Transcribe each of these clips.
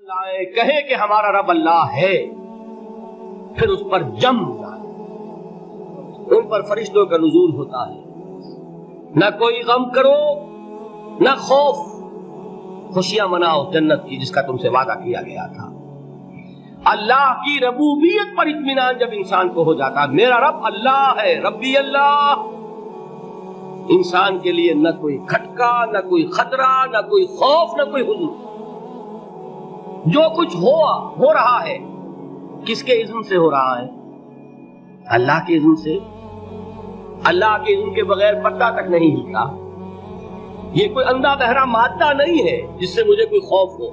لائے کہے کہ ہمارا رب اللہ ہے، پھر اس پر جم جائے، ان پر فرشتوں کا نزول ہوتا ہے، نہ کوئی غم کرو نہ خوف، خوشیاں مناؤ جنت کی جس کا تم سے وعدہ کیا گیا تھا۔ اللہ کی ربوبیت پر اطمینان جب انسان کو ہو جاتا، میرا رب اللہ ہے، ربی اللہ، انسان کے لیے نہ کوئی کھٹکا، نہ کوئی خطرہ، نہ کوئی خوف، نہ کوئی حزن۔ جو کچھ ہو رہا ہے کس کے اذن سے ہو رہا ہے؟ اللہ کے اذن سے۔ اللہ کے اذن کے بغیر پتہ تک نہیں ہلتا۔ یہ کوئی اندھا بہرا مادہ نہیں ہے جس سے مجھے کوئی خوف ہو،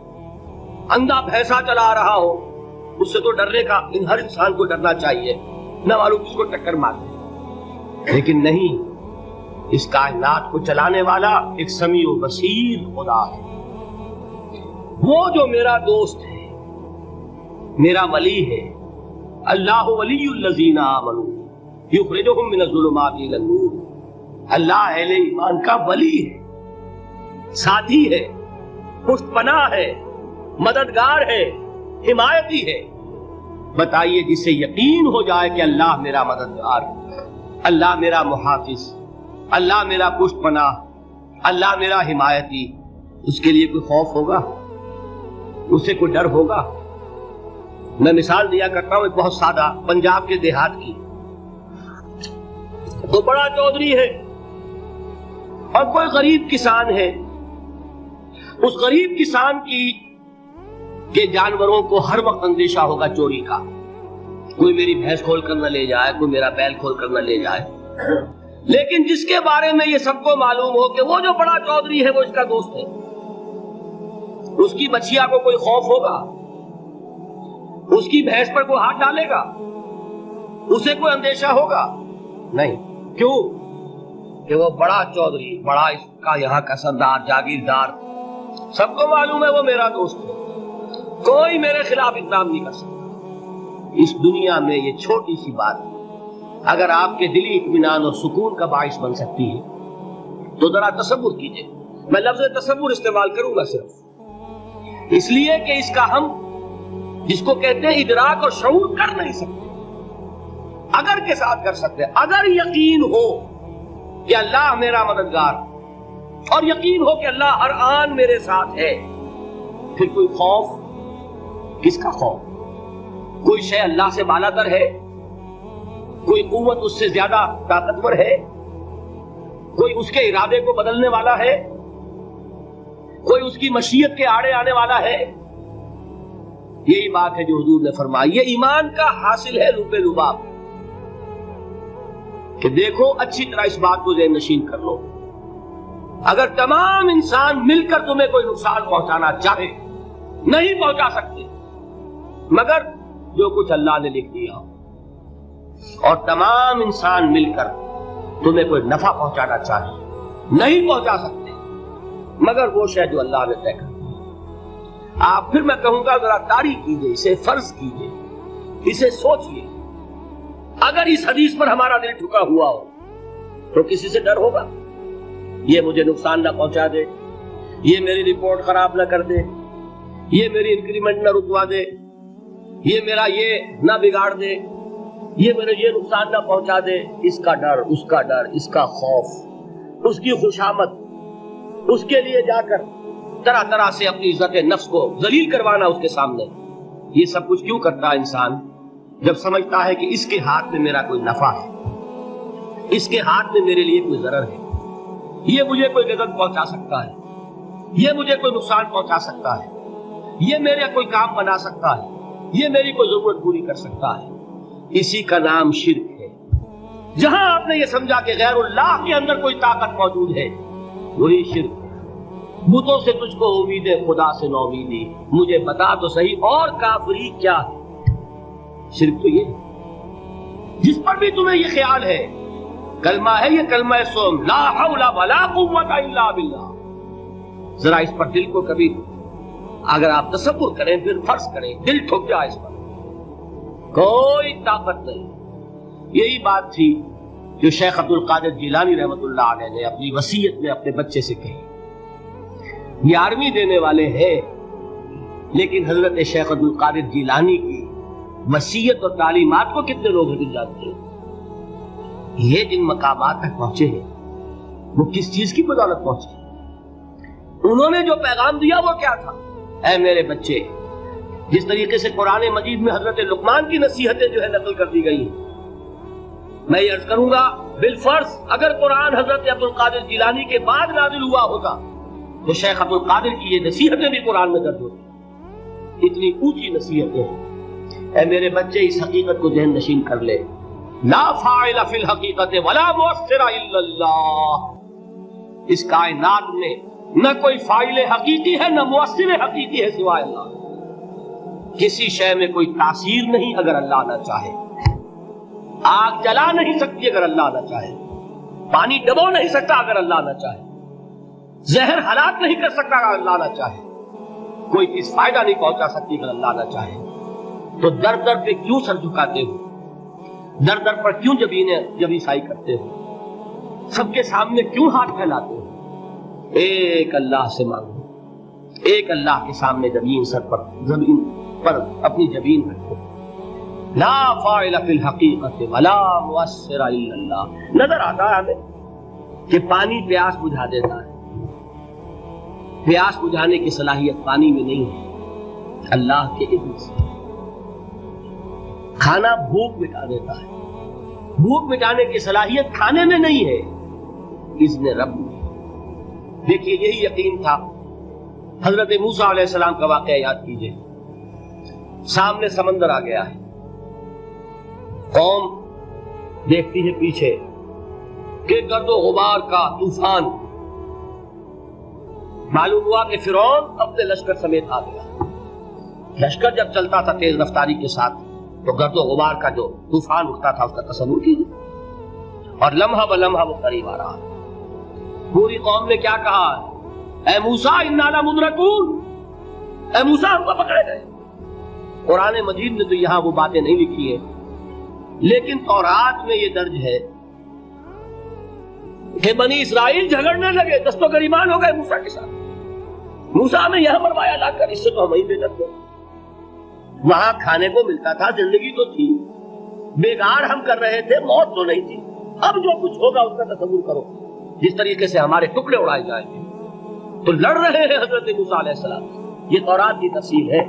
اندھا بھینسا چلا رہا ہو، اس سے تو ڈرنے کا ہر انسان کو ڈرنا چاہیے، نہ معلوم کس کو ٹکر مارے، لیکن نہیں، اس کائنات کو چلانے والا ایک سمیع و بصیر خدا ہے۔ وہ جو میرا دوست ہے، میرا ولی ہے، اللہ ولی الذین آمنوا یخرجہم من الظلمات الی النور، اللہ اہل ایمان کا ولی ہے، ساتھی ہے، پشت پناہ ہے، مددگار ہے، حمایتی ہے۔ بتائیے جسے یقین ہو جائے کہ اللہ میرا مددگار، اللہ میرا محافظ، اللہ میرا پشت پناہ، اللہ میرا حمایتی، اس کے لیے کوئی خوف ہوگا؟ اسے کوئی ڈر ہوگا؟ میں مثال دیا کرتا ہوں ایک بہت سادہ، پنجاب کے دیہات کی۔ تو بڑا چودھری ہے اور کوئی غریب کسان ہے، اس غریب کسان کے جانوروں کو ہر وقت اندیشہ ہوگا چوری کا، کوئی میری بھینس کھول کر نہ لے جائے، کوئی میرا بیل کھول کر نہ لے جائے۔ لیکن جس کے بارے میں یہ سب کو معلوم ہو کہ وہ جو بڑا چودھری ہے وہ اس کا دوست ہے، اس کی بچیا کو کوئی خوف ہوگا؟ اس کی بھینس پر کوئی ہاتھ ڈالے گا؟ اسے کوئی اندیشہ ہوگا؟ نہیں۔ کیوں؟ کہ وہ بڑا چودھری، بڑا اس کا یہاں کا سردار، جاگیردار، سب کو معلوم ہے وہ میرا دوست ہے، کوئی میرے خلاف اقدام نہیں کر سکتا۔ اس دنیا میں یہ چھوٹی سی بات اگر آپ کے دلی اطمینان اور سکون کا باعث بن سکتی ہے تو ذرا تصور کیجئے۔ میں لفظ تصور استعمال کروں گا صرف اس لیے کہ اس کا ہم جس کو کہتے ہیں ادراک اور شعور کر نہیں سکتے، اگر کے ساتھ کر سکتے، اگر یقین ہو کہ اللہ میرا مددگار اور یقین ہو کہ اللہ ہر آن میرے ساتھ ہے، پھر کوئی خوف، کس کا خوف؟ کوئی شے اللہ سے بالاتر ہے؟ کوئی قوت اس سے زیادہ طاقتور ہے؟ کوئی اس کے ارادے کو بدلنے والا ہے؟ کوئی اس کی مشیت کے آڑے آنے والا ہے؟ یہی بات ہے جو حضور نے فرمائی، یہ ایمان کا حاصل ہے لب لباب، کہ دیکھو اچھی طرح اس بات کو ذہن نشین کر لو، اگر تمام انسان مل کر تمہیں کوئی نقصان پہنچانا چاہے نہیں پہنچا سکتے مگر جو کچھ اللہ نے لکھ دیا، اور تمام انسان مل کر تمہیں کوئی نفع پہنچانا چاہے نہیں پہنچا سکتے مگر وہ شے جو اللہ نے طے کر دی۔ آپ پھر میں کہوں گا ذرا طاری کیجئے، اسے فرض کیجئے، اسے سوچئے، اگر اس حدیث پر ہمارا دل ٹھکا ہوا ہو تو کسی سے ڈر ہوگا؟ یہ مجھے نقصان نہ پہنچا دے، یہ میری رپورٹ خراب نہ کر دے، یہ میری انکریمنٹ نہ رکوا دے، یہ میرا یہ نہ بگاڑ دے، یہ میرے یہ نقصان نہ پہنچا دے، اس کا ڈر، اس کا ڈر، اس کا خوف، اس کی خوشامد، اس کے لیے جا کر طرح طرح سے اپنی عزت نفس کو ذلیل کروانا اس کے سامنے۔ یہ سب کچھ کیوں کرتا ہے انسان؟ جب سمجھتا ہے کہ اس کے ہاتھ میں میرا کوئی نفع ہے، اس کے ہاتھ میں میرے لیے کوئی ضرر ہے، یہ مجھے کوئی غضب پہنچا سکتا ہے، یہ مجھے کوئی نقصان پہنچا سکتا ہے، یہ میرا کوئی کام بنا سکتا ہے، یہ میری کوئی ضرورت پوری کر سکتا ہے، اسی کا نام شرک ہے۔ جہاں آپ نے یہ سمجھا کہ غیر اللہ کے اندر کوئی طاقت موجود ہے وہی شرک ہے۔ بتوں سے تجھ کو امید ہے، خدا سے نو امیدی، مجھے بتا تو صحیح اور کافری کیا ہے؟ شرک تو یہ ہے جس پر بھی تمہیں یہ خیال ہے، کلمہ ہے یہ کلمہ سوم، لا حول ولا قوت الا باللہ، ذرا اس پر دل کو کبھی اگر آپ تصور کریں، پھر فرض کریں دل ٹھک جائے اس پر، کوئی طاقت نہیں۔ یہی بات تھی جو شیخ عبد القادر جیلانی رحمۃ اللہ علیہ نے اپنی وصیت میں اپنے بچے سے کہی۔ 11ویں دینے والے ہیں، لیکن حضرت شیخ عبد القادر جیلانی کی وصیت اور تعلیمات کو کتنے لوگ ہیں جانتے ہیں؟ یہ جن مقامات تک پہنچے ہیں وہ کس چیز کی بدولت پہنچے؟ انہوں نے جو پیغام دیا وہ کیا تھا؟ اے میرے بچے، جس طریقے سے قرآن مجید میں حضرت لقمان کی نصیحتیں جو ہے نقل کر دی گئی ہیں، میں یہ عرض کروں گا بالفرض اگر قرآن حضرت عبد القادر جیلانی کے بعد نازل ہوا ہوتا تو شیخ عبد القادر کی یہ نصیحتیں بھی قرآن میں درج ہوتی۔ اتنی اونچی نصیحتیں ہیں۔ اے میرے بچے، اس حقیقت کو ذہن نشین کر لے، لا فاعل فی الحقیقت ولا مؤثر الا اللہ۔ اس کائنات میں نہ کوئی فاعل حقیقی ہے نہ مؤثر حقیقی ہے سوائے اللہ۔ کسی شے میں کوئی تاثیر نہیں اگر اللہ نہ چاہے۔ آگ جلا نہیں سکتی اگر اللہ نہ چاہے، پانی ڈبو نہیں سکتا اگر اللہ نہ چاہے، زہر ہلاک نہیں کر سکتا اگر اللہ نہ چاہے، کوئی چیز فائدہ نہیں پہنچا سکتی اگر اللہ نہ چاہے۔ تو در در پہ کیوں سر جھکاتے ہو؟ در در پر کیوں جبیں سائی کرتے ہو؟ سب کے سامنے کیوں ہاتھ پھیلاتے ہو؟ ایک اللہ سے مانگو، ایک اللہ کے سامنے زمین پر اپنی جبین رکھو۔ لا فاعل فی الحقیقت ولا مؤثر الا اللہ۔ نظر آتا ہے ہمیں کہ پانی پیاس بجھا دیتا ہے، پیاس بجھانے کی صلاحیت پانی میں نہیں ہے، اللہ کے اذن سے۔ کھانا بھوک مٹا دیتا ہے، بھوک مٹانے کی صلاحیت کھانے میں نہیں ہے، اذن رب میں۔ دیکھیے یہی یقین تھا حضرت موسیٰ علیہ السلام کا واقعہ یاد کیجئے۔ سامنے سمندر آ گیا ہے، قوم دیکھتی ہے پیچھے کہ گرد و غبار کا طوفان۔ معلوم ہوا کہ فرعون اپنے لشکر سمیت آ گیا۔ لشکر جب چلتا تھا تیز رفتاری کے ساتھ تو گرد و غبار کا جو طوفان اٹھتا تھا اس کا تصور کیجیے، اور لمحہ بلمحہ وہ قریب آ رہا۔ پوری قوم نے کیا کہا؟ اے موسیٰ انا لمدرکون، اے موسیٰ ہم کو پکڑے گئے۔ قرآن مجید نے تو یہاں وہ باتیں نہیں لکھی ہیں، لیکن تورات میں یہ درج ہے کہ بنی اسرائیل جھگڑنے لگے، دست و گریبان ہو گئے موسیٰ کے ساتھ۔ موسیٰ ہمیں یہاں مروایا لا کر، اس سے تو ہم ہی بے دست ہو۔ وہاں کھانے کو ملتا تھا، زندگی تو تھی، بیگار ہم کر رہے تھے، موت تو نہیں تھی۔ اب جو کچھ ہوگا اس کا تصور کرو، جس طریقے سے ہمارے ٹکڑے اڑائے جائیں گے۔ تو لڑ رہے ہیں حضرت موسیٰ علیہ السلام۔ یہ تورات کی تفصیل ہے،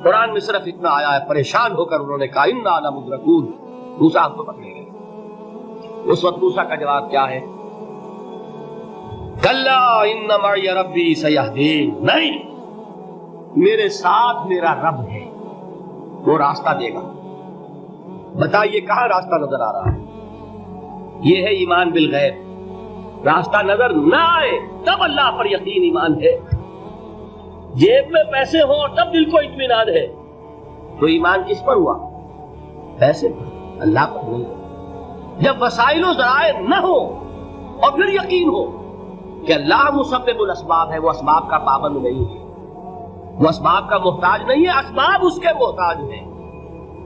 قرآن میں صرف اتنا آیا ہے، پریشان ہو کر انہوں نے کہا انا لمدرکون، موسیٰ ہم کو پکڑے گئے۔ اس وقت موسیٰ کا جواب کیا ہے؟ کلا ان معی ربی سیہدین، نہیں، میرے ساتھ میرا رب ہے، وہ راستہ دے گا۔ بتائیے کہاں راستہ نظر آ رہا ہے؟ یہ ہے ایمان بالغیب۔ راستہ نظر نہ آئے تب اللہ پر یقین ایمان ہے، جیب میں پیسے ہوں تب دل کو اطمینان ہے، تو ایمان کس پر ہوا؟ پیسے پر، اللہ پر نہیں۔ جب وسائل و ذرائع نہ ہو اور پھر یقین ہو کہ اللہ مسبب الاسباب ہے، وہ اسباب کا پابند نہیں ہے، وہ اسباب کا محتاج نہیں ہے، اسباب اس کے محتاج ہیں۔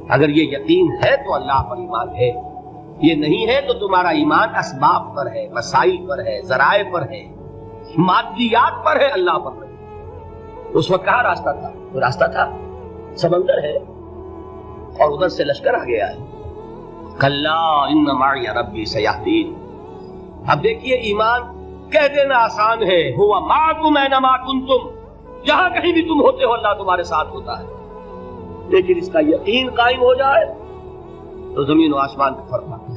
اگر یہ یقین ہے تو اللہ پر ایمان ہے، یہ نہیں ہے تو تمہارا ایمان اسباب پر ہے، وسائل پر ہے، ذرائع پر ہے، مادیات پر ہے، اللہ پر نہیں۔ اس وقت کہاں راستہ تھا؟ وہ راستہ تھا سمندر ہے، اور ادھر سے لشکر آ گیا ہے۔ کلا ان معی ربی سیہدین۔ اب دیکھیے ایمان کہہ دینا آسان ہے، ہوا معکم اینما کنتم، جہاں کہیں بھی تم ہوتے ہو اللہ تمہارے ساتھ ہوتا ہے، لیکن اس کا یقین قائم ہو جائے تو زمین و آسمان کا فرق ہے۔